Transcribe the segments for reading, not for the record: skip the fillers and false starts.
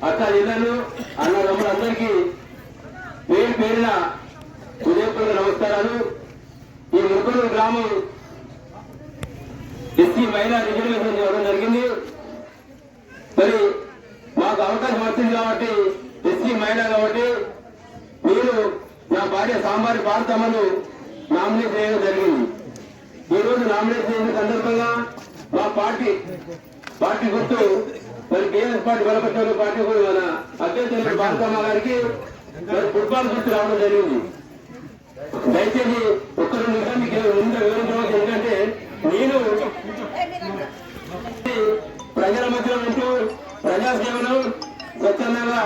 అక్క జిల్లాను అన్నదమ్ములందరికీ పేరు పేరున హృదయపూర్వక నమస్కారాలు. ఈ మురుకూరు గ్రామం ఎస్సీ మహిళా రిజర్వేషన్ ఇవ్వడం జరిగింది. మరి మాకు అవకాశం వచ్చింది కాబట్టి ఎస్సీ మహిళ కాబట్టి నేను నా భార్య సాంబారి భారతమ్మను నామినేట్ చేయడం జరిగింది. ఈ రోజు నామినేట్ చేసిన సందర్భంగా మా పార్టీ గుర్తు మరి టీఆర్ఎస్ పార్టీ బలపరిచిన పార్టీ మన అధ్యక్షులు భారతమ్మ గారికి మరి ఫుట్బాల్ గుర్తు రావడం జరిగింది. దయచేసి ఒక్కరు నిమిషానికి ముందు వివరించవచ్చు. ఎందుకంటే నేను ప్రజల మధ్యలో ఉంటూ ప్రజాసేవను స్వచ్ఛందంగా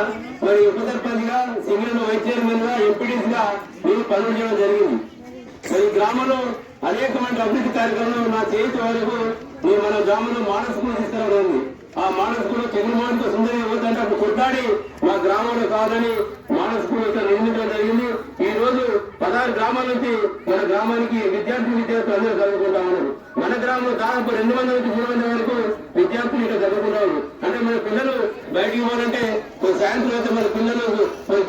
మరి ఉప సర్పంచ్ గా సింగిల్ వైస్ చైర్మన్ గా ఎంపీడీస్ గా నేను పనులు చేయడం జరిగింది. మరి గ్రామంలో అనేకమైన అభివృద్ధి కార్యక్రమాలు నా చేతి వరకు నేను మన గ్రామంలో మానవ స్కూల్ తీసుకురావడం. ఆ మానవ స్కూల్ చంద్రమోహన్ సుందరి యువతంటే అప్పుడు కొట్లాడి మా గ్రామంలో కాదని మానవ స్కూల్ ఇక్కడ నిర్మించడం జరిగింది. ఈ రోజు 16 గ్రామాల నుంచి మన గ్రామానికి విద్యార్థులు అందరూ చదువుకుంటా ఉన్నారు. మన గ్రామంలో దాదాపు 200 నుంచి 300 వరకు విద్యార్థులు ఇక్కడ చదువుకుంటా ఉన్నారు. అంటే మన పిల్లలు బయటికి పోవాలంటే సాయంత్రం అయితే మన పిల్లలు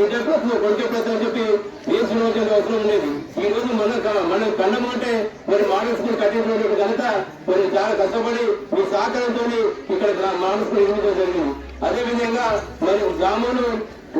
విద్యార్థులు కొడుకే ప్రతి చెప్పి నేర్చుకోవాల్సిన అవసరం ఉండేది. ఈ రోజు మన కన్నము అంటే మరి మానవ స్కూల్ కట్టించినటువంటి కనుక మరి చాలా కష్టపడి మీ సహకారంతో ఇక్కడ మానవ స్కూల్ నిర్మించడం జరిగింది. అదేవిధంగా మరి గ్రామంలో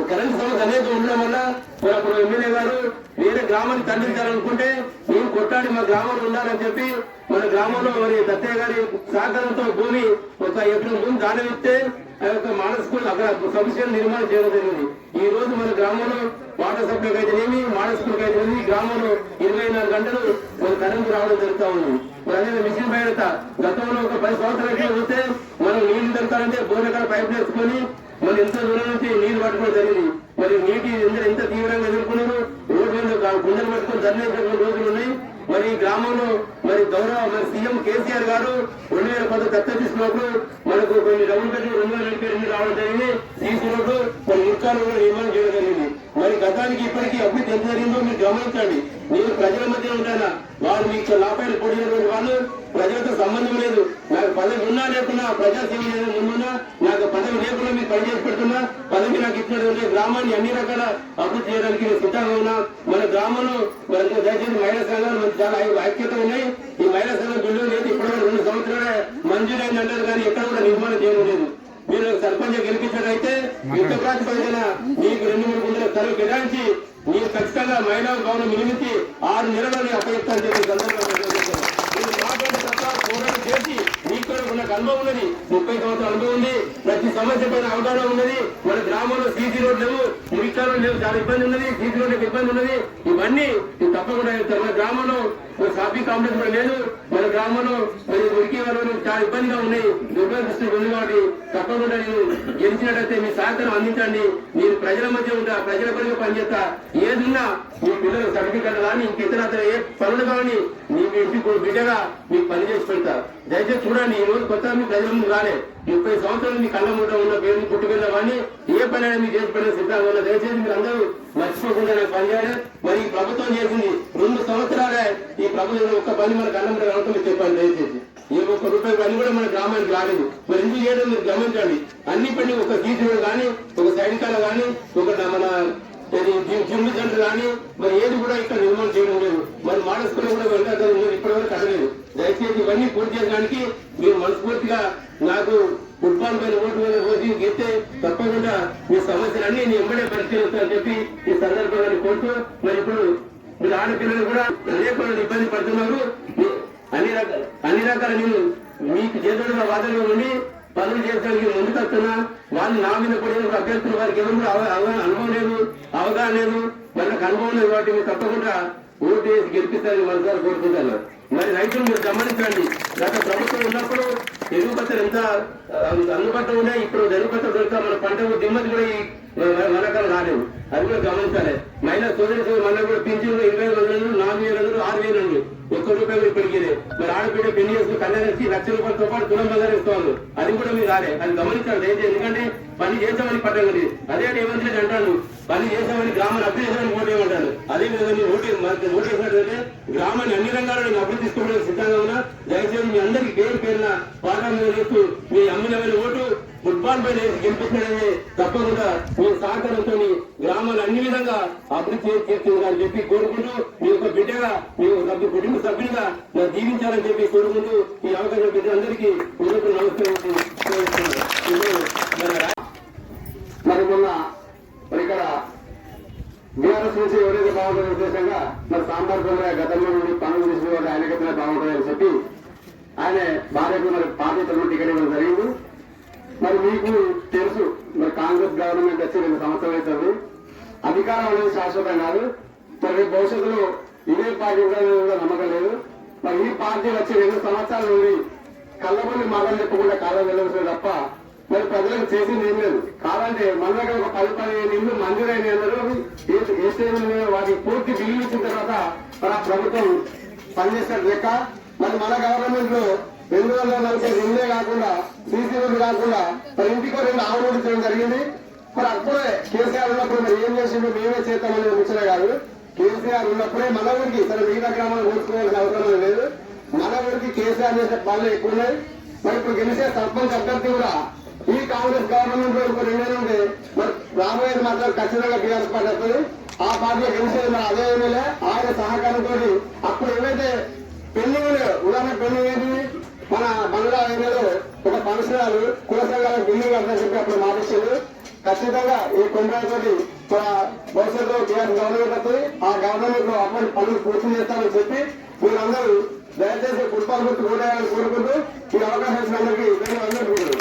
కరెంటు సమస్య అనేక ఉండడం వల్ల మరి అప్పుడు ఎమ్మెల్యే గారు వేరే గ్రామాన్ని తరలించాలనుకుంటే మేము కొట్టాడి మా గ్రామంలో ఉండాలని చెప్పి మన గ్రామంలో మరి దత్తయ్య గారి సహకారంతో భూమి ఒక ఎకరం భూమి దానం ఇస్తే ఆ యొక్క మానవ స్కూల్ అక్కడ సబ్స్టేషన్ నిర్మాణం చేయడం జరిగింది. ఈ రోజు మన గ్రామంలో వాటర్ సప్లైకి అయితేనేమి మానవ స్కూల్కి అయితేనేమి గ్రామంలో 24 గంటలు మన కరెంటు రావడం జరుగుతూ ఉంది. మరి అదే మిషన్ బయట గతంలో ఒక 10 సంవత్సరాలకే వస్తే మనం నీళ్లు దొరకాలంటే బోర్లకాల పైపు వేసుకొని మరి ఎంత దూరం నుంచి నీళ్లు పట్టుకోవడం జరిగింది. మరి నీటి ఎంత తీవ్రంగా ఎదుర్కొన్నారు. రోడ్డు మీద గుండెలు పట్టుకొని ధర్నేసిన రోజులు ఉన్నాయి. మరి ఈ గ్రామంలో మరి గౌరవ మరి సీఎం కేసీఆర్ గారు 2010 దత్తత తీసుకున్నప్పుడు మనకు కొన్ని డబ్బులు పెట్టి 2022 రావడం జరిగింది. సీసీ రోడ్డు మరి ముఖ్యాలు నిర్మాణం చేయడం జరిగింది. మరి గతానికి ఇప్పటికీ అభివృద్ధి ఎంత జరిగిందో మీరు గమనించండి. నేను ప్రజల మధ్య ఉంటానా, వాళ్ళు మీకు లాభాలు పొడినటువంటి వాళ్ళు ప్రజలతో సంబంధం లేదు. నాకు పదవి ఉన్నా లేకున్నా ప్రజాసేవ చేయడం ముందున్నా నాకు పదవి లేకుండా మీకు పనిచేసి పెడుతున్నా పదవి నాకు ఇచ్చినటువంటి గ్రామాన్ని అన్ని రకాల అభివృద్ధి చేయడానికి నేను సిద్ధంగా ఉన్నా. మన గ్రామంలో మరి దయచేసి మహిళా సంఘాలు మనకి చాలా ఐక్యత ఉన్నాయి. ఈ మహిళా సంఘం బిల్లు లేదు ఇప్పటివరకు 2 సంవత్సరాలే మంజూరైంది అంటారు కానీ ఎక్కడ కూడా నిర్మాణం చేయడం లేదు. మీరు సర్పంచ్ గెలిపించినట్లయితే యుద్ధ ప్రాతిపదికన మీకు 2-3 గుంటల స్థలం కేటాయించి మీరు ఖచ్చితంగా మహిళా భవనం నిర్మించి 6 నెలలని అప్పగిస్తానని చెప్పి సందర్భంగా పోరాటం చేసి మీకు కూడా ఉన్న అనుభవం ఉన్నది. 30 సంవత్సరాల అనుభవం ఉంది. ప్రతి సమస్య పైన అవగాహన ఉన్నది. మన గ్రామంలో సీసీ రోడ్లు లేవు, మురికాలు లేవు, చాలా ఇబ్బంది ఉన్నది. సీసీ రోడ్లకు ఇబ్బంది ఉన్నది. ఇవన్నీ తప్పకుండా చేస్తారు. మన గ్రామంలో షాపింగ్ కాంప్లెక్స్ కూడా లేదు. మన గ్రామంలో మరి మురికి వాళ్ళు చాలా ఇబ్బందిగా ఉన్నాయి. దుర్గదృష్టి ఉంది కాబట్టి తప్పకుండా నేను గెలిచినట్టయితే మీ సహకారం అందించండి. నేను ప్రజల మధ్య ఉంటా, ప్రజల పనిగా పనిచేస్తా. ఏదున్నా మీ పిల్లలు సర్టిఫికెట్ కానీ ఇంక ఏ పనులు కానీ మీకు ఇంటికి బిడ్డగా మీకు పని చేసి పెడతా. దయచేసి చూడండి, ఈ రోజు కొత్త మీ ప్రజల ముందు రాలే. 30 సంవత్సరాలు మీ కళ్ళ మూట ఉన్న పేరు పుట్టుకెళ్ళ కానీ ఏ పని అయినా మీకు చేసి పెట్టిన సిద్ధంగా ఉన్న. దయచేసి మీరు అందరూ మర్చిపోకుండా నాకు పనిచేయాలి. మరి ఈ ప్రభుత్వం చేసింది 2 సంవత్సరాలే. ఈ ప్రభుత్వం ఒక్క పని మన కళ్ళ మూట రావటం మీరు చెప్పండి. దయచేసి ఏ ఒక్క రూపాయి పని కూడా మన గ్రామానికి రాలేదు. మరి ఎందుకు చేయడం మీరు గమనించండి. అన్ని పని ఒక సీసీ కానీ ఒక సైనికాలు కానీ ఒక మన జిమ్ సెంటర్ కానీ మరి ఏది కూడా ఇక్కడ నిర్మాణం చేయడం లేదు. మరి మానసికంగా కూడా వెళ్ళాలి ఇప్పటివరకు కట్టలేదు. దయచేసి ఇవన్నీ పూర్తి చేయడానికి మీరు మనస్ఫూర్తిగా నాకు ఫుట్బాల్ పైన ఓటు మీద పోసి గెలిస్తే తప్పకుండా మీ సమస్యలన్నీ నేను ఎంబడే పరిశీలిస్తానని చెప్పి ఈ సందర్భంగా కోరుతూ మరి ఇప్పుడు మీరు ఆడపిల్లలు కూడా అనేక ఇబ్బంది పడుతున్నారు. అన్ని రకాల నేను మీకు చేతుడుగా వాదనగా ఉండి పనులు చేయడానికి ముందుకు వస్తున్నా. వాళ్ళు నా మీద కూడా అభ్యర్థులు వారికి ఎవరు కూడా అనుభవం లేదు, అవగాహన లేదు, మనకు అనుభవం లేదు. కాబట్టి మీరు తప్పకుండా ఓటు వేసి గెలిపిస్తారని మనసారి కోరుకుంటాను. మరి రైతులు మీరు గమనించండి. గత ప్రభుత్వం ఉన్నప్పుడు ఎరువు పత్రం ఎంత అందుబాటులో ఉన్నాయి. ఇప్పుడు ఎరువు పత్రం దొరక మన పంట దిమ్మతి కూడా ఈ మనకాలు రాలేదు. అది కూడా గమనించాలి. మహిళా సోదరి మన కూడా పింఛన్లు 20,000, 4,000, 6,000 ₹1 ఇప్పటికే. మరి ఆడపిల్ల పెళ్లి చేసుకుని కళ్యాణం ఇచ్చి ₹1,00,000తో పాటు తులం బంగారం ఇస్తాను. అది కూడా మీరు రాలే. అది గమనించాలి దయచేసి. ఎందుకంటే పని చేసామని పట్టం కదా. అదే రేవంత్ రెడ్డి అంటాను పని చేసామని గ్రామాన్ని అభివృద్ధి చేసామని ఓటేయమంటాను. అదే విధంగా మీరు ఓటేసినట్లయితే గ్రామాన్ని అన్ని రంగాల్లో నేను అభివృద్ధి తీసుకోవడానికి సిద్ధంగా ఉన్నా. దయచేసి మీ అందరికీ పేరున పాఠాలు చేస్తూ మీ అమ్ములమైన ఓటు ఫుట్బాల్ పైన గెలిపించడమే తప్పకుండా మీ సహకారంతో గ్రామాలు అన్ని విధంగా అభివృద్ధి చేస్తుందని చెప్పి కోరుకుంటూ మీ యొక్క బిడ్డగా మీ కుటుంబ సభ్యులుగా నన్ను దీవించాలని చెప్పి కోరుకుంటూ ఈ అవకాశం బిడ్డలందరికీ నమస్కారం. మరి మొన్న ఇక్కడ బీఆర్ఎస్ నుంచి ఎవరైతే బాగుంటుందో ఉద్దేశంగా మరి సాంబార్ గతంలో నుండి పనులు తీసుకుని ఆయనకైతే బాగుంటుందని చెప్పి ఆయన భార్యకు మరి పార్టీ తరఫున టికెట్ ఇవ్వడం జరిగింది. మరి మీకు తెలుసు మరి కాంగ్రెస్ గవర్నమెంట్ వచ్చి 2 సంవత్సరాలు అవుతుంది. అధికారం అనేది శాశ్వతం కాదు. మరి భవిష్యత్తులో ఇదే పార్టీ కూడా నమ్మకం లేదు. మరి ఈ పార్టీ వచ్చి 2 సంవత్సరాల నుండి కళ్ళబొల్లి మాటలు చెప్పకుండా కాలం వెళ్ళవలసింది తప్ప మరి ప్రజలకు చేసింది ఏం లేదు. కాదంటే మన దగ్గర ఒక 10-15 ఇల్లు మంజూరైన ఏ స్టేజ్ వాటికి పూర్తి బిల్లు ఇచ్చిన తర్వాత మరి ఆ ప్రభుత్వం పనిచేసినట్టు లెక్క. మరి మన గవర్నమెంట్ లో 240 ఇళ్లే కాకుండా సీసీ రోడ్లు కాకుండా మరి ఇంటికో 2 ఆవు రోడ్లు చేయడం జరిగింది. మరి అప్పుడే కేసీఆర్ ఉన్నప్పుడు మరి ఏం చేసిందో మేమే చేస్తామనేది ముచ్చలే కాదు. కేసీఆర్ ఉన్నప్పుడే మన ఊరికి సరే మిగతా గ్రామాలు ఓడ్చుకోవాల్సిన అవసరం లేదు. మన ఊరికి కేసీఆర్ చేసే పనులు ఎక్కువ ఉన్నాయి. మరి ఇప్పుడు గెలిచే సర్పంచ్ అభ్యర్థి కూడా ఈ కాంగ్రెస్ గవర్నమెంట్ లో ఇంకో 2 ఏళ్ళు ఉంటే మరి రాబోయేది మాత్రం ఖచ్చితంగా టీఆర్ఎస్ పార్టీ వస్తుంది. ఆ పార్టీలో గెలిచేది మరి అదే ఎమ్మెల్యే ఆయన సహకారంతో అప్పుడు ఏవైతే పెండింగ్ ఉదాహరణ పెండింగ్ ఏంటి మన బంగ్లా ఏరియాలో ఒక ఫంక్షన్ కుల సంఘాల బిల్డింగ్ అంతా చెప్పి అప్పుడు మాటిచ్చింది. ఖచ్చితంగా ఈ కొండతోటి భవిష్యత్తులో టీఆర్ఎస్ గవర్నమెంట్ వస్తుంది. ఆ గవర్నమెంట్ లో అటువంటి పనులు పూర్తి చేస్తామని చెప్పి మీరందరూ దయచేసి ఫుట్బాల్ గుర్తు ఓటేయాలని కోరుకుంటూ ఈ అవకాశం ఇచ్చినందుకు ధన్యవాదాలు.